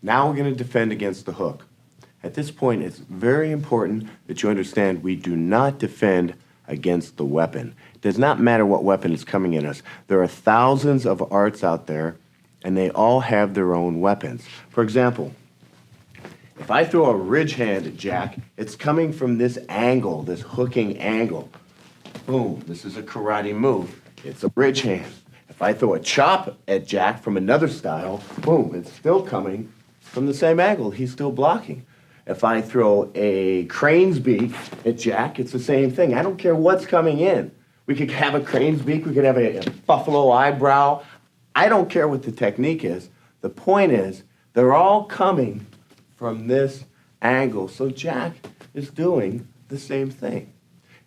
Now we're going to defend against the hook. At this point, it's very important that you understand we do not defend against the weapon. It does not matter what weapon is coming at us. There are thousands of arts out there, and they all have their own weapons. For example, if I throw a ridge hand at Jack, it's coming from this angle, this hooking angle. Boom, this is a karate move. It's a ridge hand. If I throw a chop at Jack from another style, boom, it's still coming from the same angle. He's still blocking. If I throw a crane's beak at Jack, it's the same thing. I don't care what's coming in. We could have a crane's beak, we could have a buffalo eyebrow. I don't care what the technique is. The point is, they're all coming from this angle. So Jack is doing the same thing.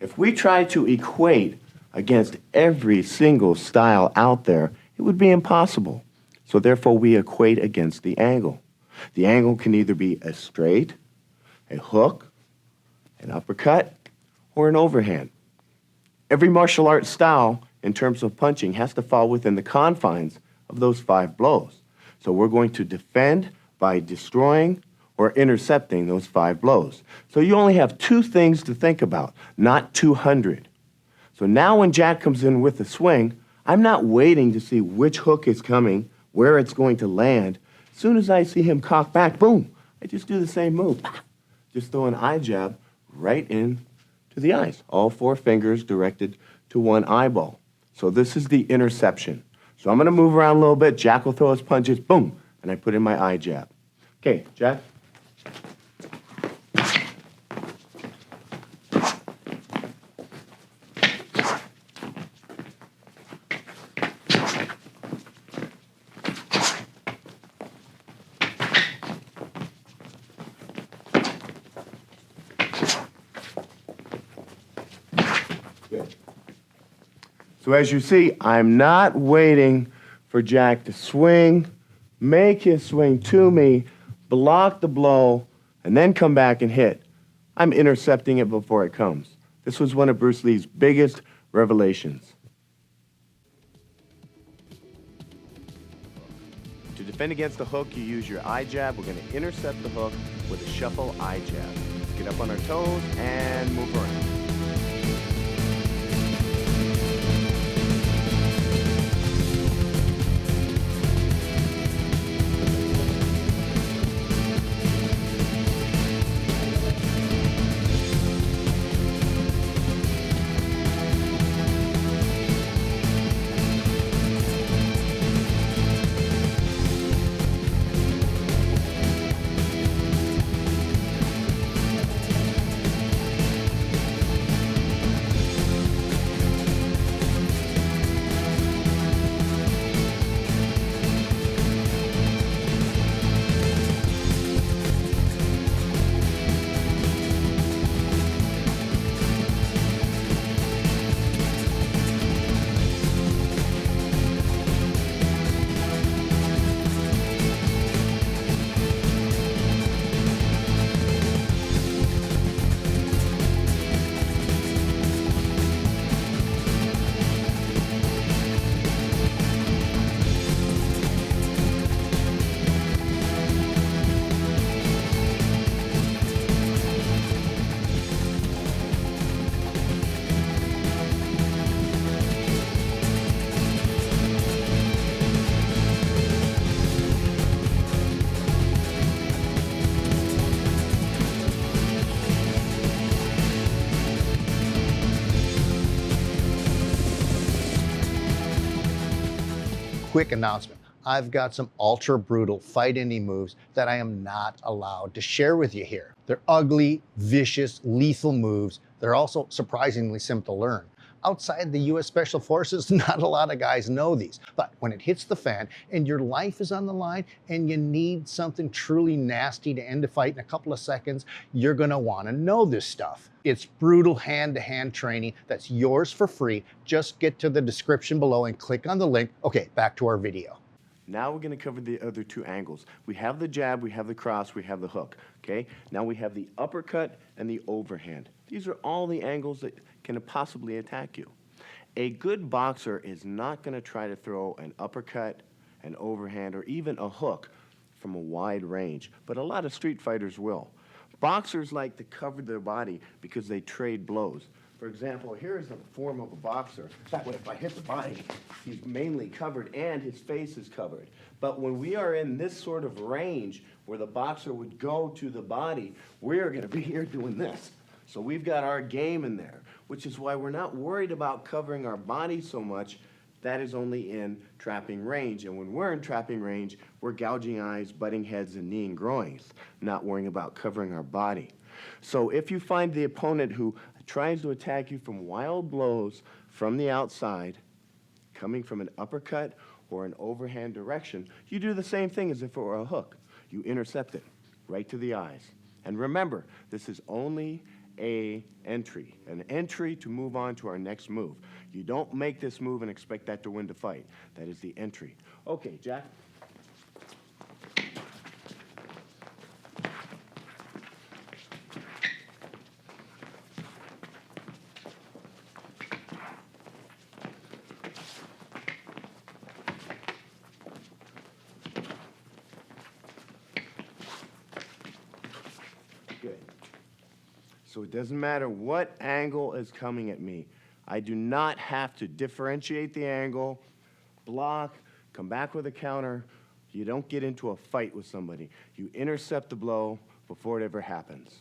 If we try to equate against every single style out there, it would be impossible. So therefore, we equate against the angle. The angle can either be a straight, a hook, an uppercut, or an overhand. Every martial arts style, in terms of punching, has to fall within the confines of those 5 blows. So we're going to defend by destroying or intercepting those 5 blows. So you only have 2 things to think about, not 200. So now when Jack comes in with a swing, I'm not waiting to see which hook is coming, where it's going to land. As soon as I see him cock back, boom, I just do the same move. Just throw an eye jab right in to the eyes. All 4 fingers directed to one eyeball. So this is the interception. So I'm going to move around a little bit. Jack will throw his punches, boom, and I put in my eye jab. Okay, Jack. Good. So as you see, I'm not waiting for Jack to swing, make his swing to me, block the blow, and then come back and hit. I'm intercepting it before it comes. This was one of Bruce Lee's biggest revelations. To defend against the hook, you use your eye jab. We're going to intercept the hook with a shuffle eye jab. Let's get up on our toes and move around. Quick announcement. I've got some ultra brutal fight indie moves that I am not allowed to share with you here. They're ugly, vicious, lethal moves. They're also surprisingly simple to learn. Outside the US Special Forces, not a lot of guys know these. But when it hits the fan and your life is on the line and you need something truly nasty to end a fight in a couple of seconds, you're gonna wanna know this stuff. It's brutal hand-to-hand training that's yours for free. Just get to the description below and click on the link. Okay, back to our video. Now we're going to cover the other 2 angles. We have the jab, we have the cross, we have the hook. Okay? Now we have the uppercut and the overhand. These are all the angles that can possibly attack you. A good boxer is not going to try to throw an uppercut, an overhand, or even a hook from a wide range, but a lot of street fighters will. Boxers like to cover their body because they trade blows. For example, here's the form of a boxer. That way, if I hit the body, he's mainly covered and his face is covered. But when we are in this sort of range where the boxer would go to the body, we're going to be here doing this. So we've got our game in there, which is why we're not worried about covering our body so much. That is only in trapping range. And when we're in trapping range, we're gouging eyes, butting heads, and kneeing groins, not worrying about covering our body. So if you find the opponent who tries to attack you from wild blows from the outside, coming from an uppercut or an overhand direction, you do the same thing as if it were a hook. You intercept it right to the eyes. And remember, this is only an entry to move on to our next move. You don't make this move and expect that to win the fight. That is the entry. Okay, Jack. Good. So it doesn't matter what angle is coming at me. I do not have to differentiate the angle, block, come back with a counter. You don't get into a fight with somebody. You intercept the blow before it ever happens.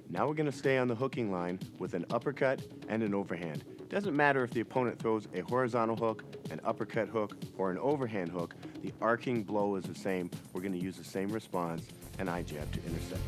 Now we're going to stay on the hooking line with an uppercut and an overhand. It doesn't matter if the opponent throws a horizontal hook, an uppercut hook, or an overhand hook. The arcing blow is the same. We're going to use the same response, an eye jab to intercept.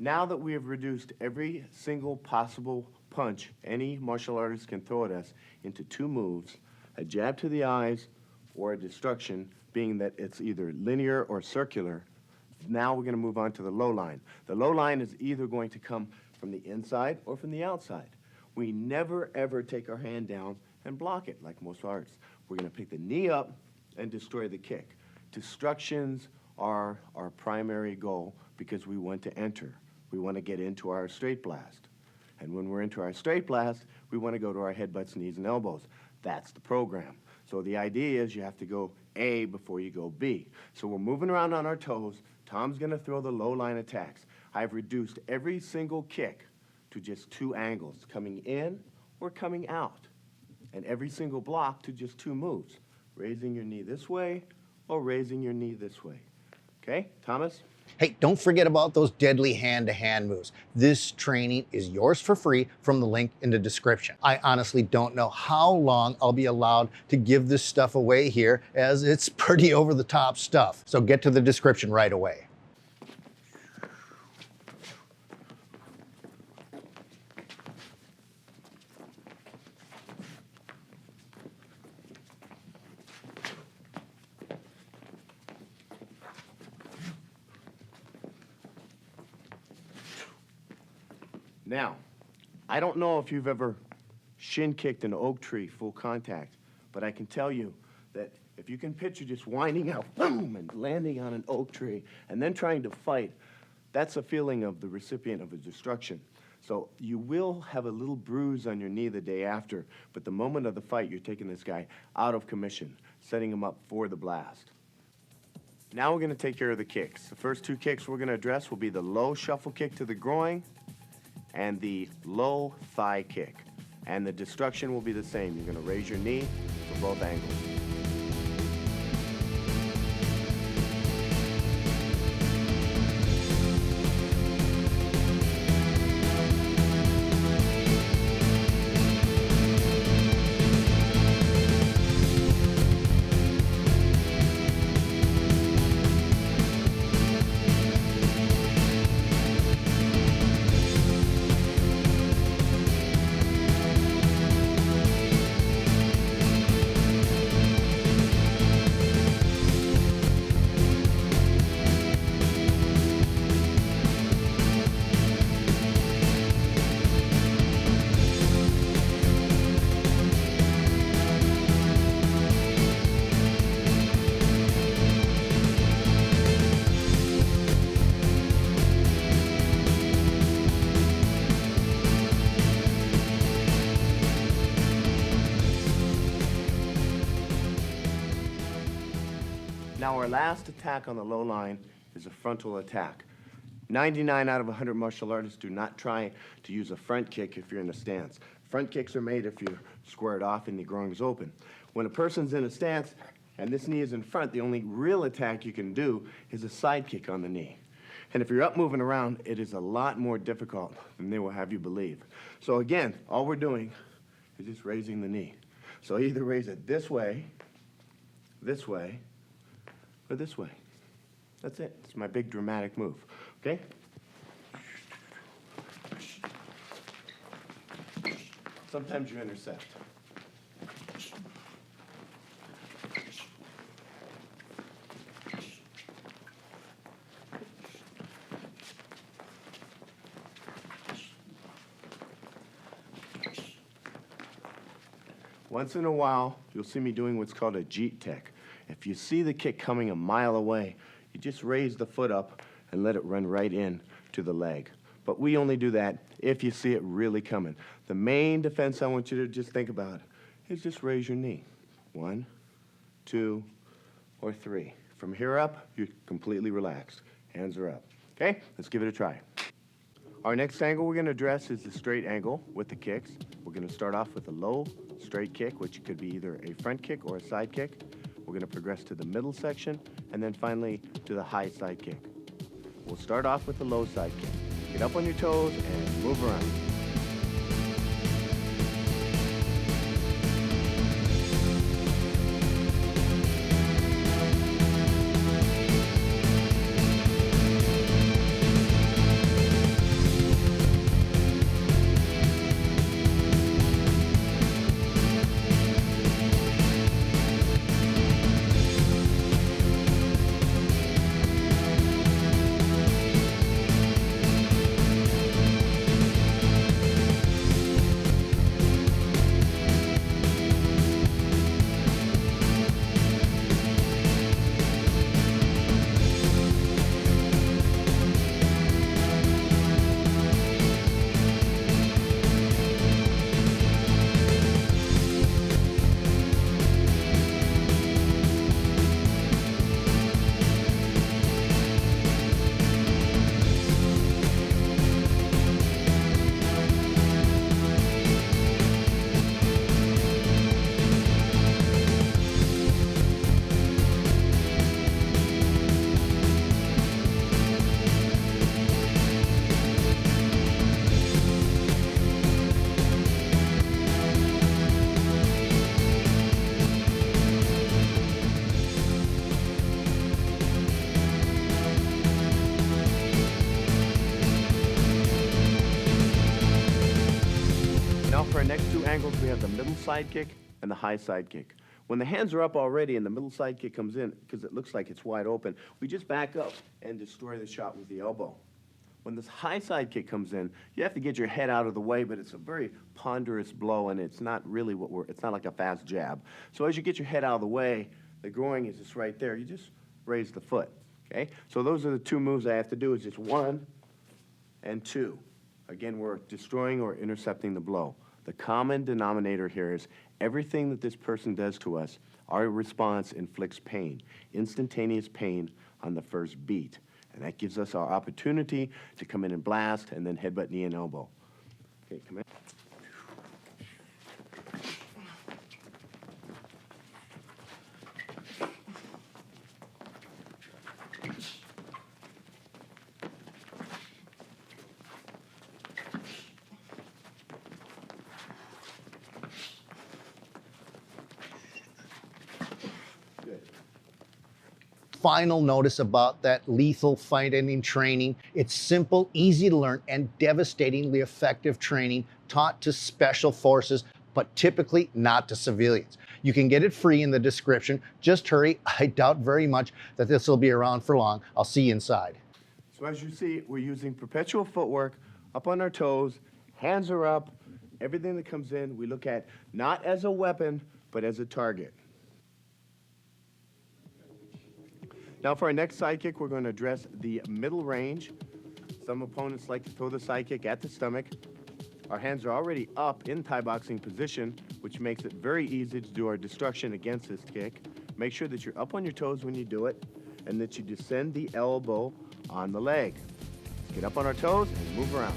Now that we have reduced every single possible punch any martial artist can throw at us into two moves, a jab to the eyes or a destruction, being that it's either linear or circular, now we're going to move on to the low line. The low line is either going to come from the inside or from the outside. We never, ever take our hand down and block it like most artists. We're going to pick the knee up and destroy the kick. Destructions are our primary goal because we want to enter. We want to get into our straight blast. And when we're into our straight blast, we want to go to our headbutts, knees, and elbows. That's the program. So the idea is you have to go A before you go B. So we're moving around on our toes. Tom's going to throw the low line attacks. I've reduced every single kick to just two angles, coming in or coming out. And every single block to just two moves, raising your knee this way or raising your knee this way. Okay, Thomas? Hey, don't forget about those deadly hand-to-hand moves. This training is yours for free from the link in the description. I honestly don't know how long I'll be allowed to give this stuff away here, as it's pretty over-the-top stuff. So get to the description right away. Now, I don't know if you've ever shin kicked an oak tree full contact, but I can tell you that If you can picture just winding out, boom, and landing on an oak tree, and then trying to fight, that's a feeling of the recipient of a destruction. So you will have a little bruise on your knee the day after, but the moment of the fight, you're taking this guy out of commission, setting him up for the blast. Now we're going to take care of the kicks. The first two kicks we're going to address will be the low shuffle kick to the groin and the low thigh kick. And the destruction will be the same. You're going to raise your knee for both angles. Now our last attack on the low line is a frontal attack. 99 out of 100 martial artists do not try to use a front kick if you're in a stance. Front kicks are made if you're squared off and the groin is open. When a person's in a stance and this knee is in front, the only real attack you can do is a side kick on the knee. And if you're up moving around, it is a lot more difficult than they will have you believe. So again, all we're doing is just raising the knee. So either raise it this way, or this way. That's it. It's my big dramatic move. Okay? Sometimes you intercept. Once in a while, you'll see me doing what's called a jeet tech. If you see the kick coming a mile away, you just raise the foot up and let it run right in to the leg. But we only do that if you see it really coming. The main defense I want you to just think about is just raise your knee. 1, 2, or 3. From here up, you're completely relaxed. Hands are up. Okay? Let's give it a try. Our next angle we're going to address is the straight angle with the kicks. We're going to start off with a low straight kick, which could be either a front kick or a side kick. We're going to progress to the middle section, and then finally to the high side kick. We'll start off with the low side kick. Get up on your toes and move around. Angles, we have the middle side kick and the high side kick. When the hands are up already and the middle side kick comes in, because it looks like it's wide open, we just back up and destroy the shot with the elbow. When this high side kick comes in, you have to get your head out of the way, but it's a very ponderous blow, and it's not really it's not like a fast jab. So as you get your head out of the way, The groin is just right there. You just raise the foot, okay? So those are the two moves I have to do, is just 1 and 2. Again, we're destroying or intercepting the blow. The common denominator here is everything that this person does to us, our response inflicts pain, instantaneous pain on the first beat. And that gives us our opportunity to come in and blast and then headbutt, knee, and elbow. Okay, come in. Good. Final notice about that lethal fight-ending training. It's simple, easy to learn, and devastatingly effective training taught to special forces, but typically not to civilians. You can get it free in the description. Just hurry. I doubt very much that this will be around for long. I'll see you inside. So as you see, we're using perpetual footwork, up on our toes, hands are up. Everything that comes in, we look at not as a weapon, but as a target. Now for our next side kick, we're going to address the middle range. Some opponents like to throw the side kick at the stomach. Our hands are already up in Thai boxing position, which makes it very easy to do our destruction against this kick. Make sure that you're up on your toes when you do it, and that you descend the elbow on the leg. Let's get up on our toes and move around.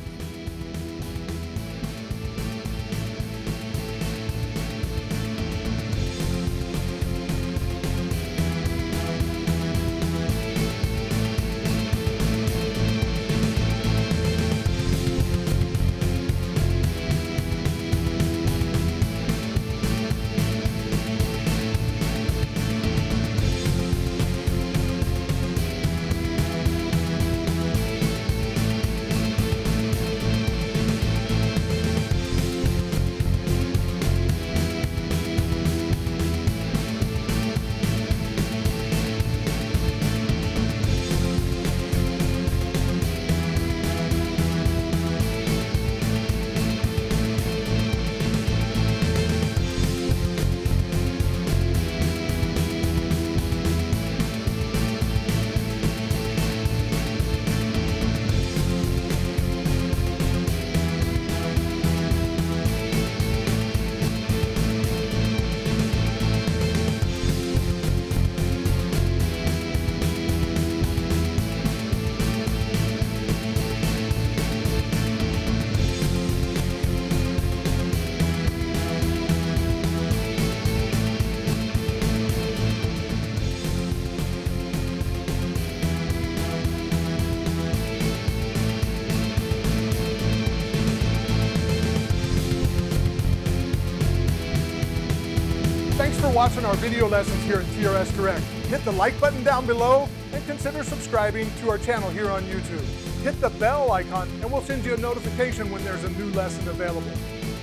Thanks for watching our video lessons here at TRS Direct. Hit the like button down below and consider subscribing to our channel here on YouTube. Hit the bell icon and we'll send you a notification when there's a new lesson available.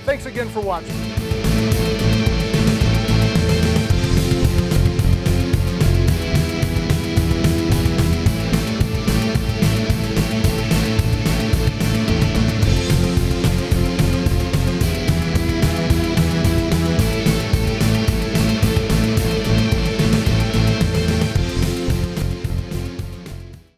Thanks again for watching.